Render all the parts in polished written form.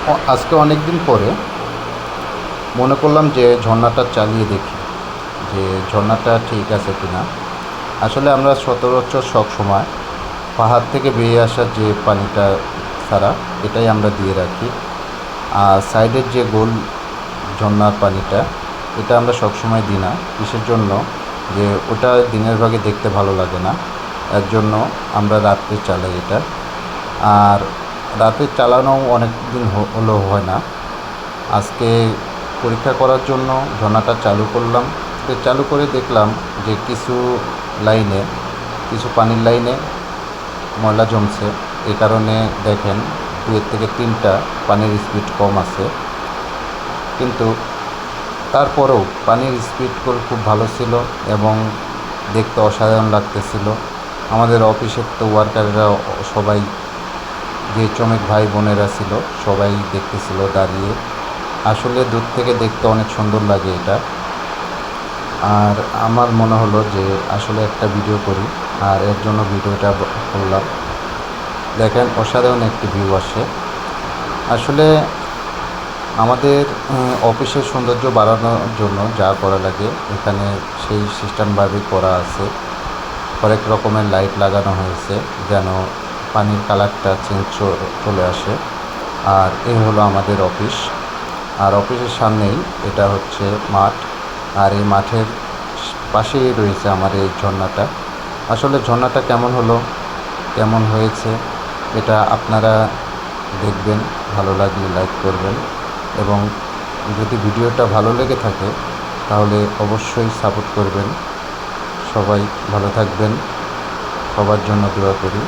আজকে অনেক দিন পরে মনে করলাম যে ঝর্ণাটা চালিয়ে দেখি যে ঝর্ণাটা ঠিক আছে কি না। আসলে আমরা সচরাচর সবসময় পাহাড় থেকে বেরিয়ে আসা যে পানিটা ছাড়া এটাই আমরা দিয়ে রাখি। আর সাইডের যে গোল ঝর্ণার পানিটা এটা আমরা সবসময় দিই না। কিসের জন্য? যে ওটা দিনের ভাগে দেখতে ভালো লাগে না, এর জন্য আমরা রাত্রে চালাই এটা। আর রাতে চালানো অনেক দিন হলো হয় না। আজকে পরীক্ষা করার জন্য ঝর্ণাটা চালু করলাম। তো চালু করে দেখলাম যে কিছু পানির লাইনে ময়লা জমছে। এই কারণে দেখেন 2 থেকে 3টা পানির স্পিড কম আছে, কিন্তু তারপরেও পানির স্পিড খুব ভালো ছিল এবং দেখতে অসাধারণ লাগতেছিল। আমাদের অফিসের তো ওয়ার্কাররা সবাই, যে শ্রমিক ভাই বোনেরা ছিল, সবাই দেখতেছিল দাঁড়িয়ে। আসলে দূর থেকে দেখতে অনেক সুন্দর লাগে এটা। আর আমার মনে হলো যে আসলে একটা ভিডিও করি, আর এর জন্য ভিডিওটা করলাম। দেখেন অসাধারণ একটি ভিউ আসে। আসলে আমাদের অফিসের সৌন্দর্য বাড়ানোর জন্য যা করা লাগে এখানে সেই সিস্টেমভাবে করা আছে। হরেক রকমের লাইট লাগানো হয়েছে যেন পানির কালারটা চেঞ্জ চলে আসে। আর এই হলো আমাদের অফিস। আর অফিসের সামনেই এটা হচ্ছে মাঠ। আর এই মাঠের পাশেই রয়েছে আমার এই ঝর্ণাটা। আসলে ঝর্ণাটা কেমন হয়েছে এটা আপনারা দেখবেন। ভালো লাগলে লাইক করবেন, এবং যদি ভিডিওটা ভালো লেগে থাকে তাহলে অবশ্যই সাপোর্ট করবেন। সবাই ভালো থাকবেন, সবার জন্য দোয়া করি।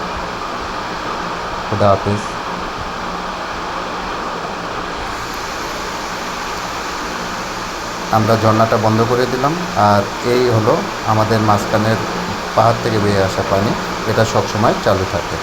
খুদা হাফেজ। আমরা ঝর্ণাটা বন্ধ করে দিলাম। আর এই হলো আমাদের মাঝখানের পাহাড় থেকে বেরিয়ে আসা পানি, এটা সবসময় চালু থাকে।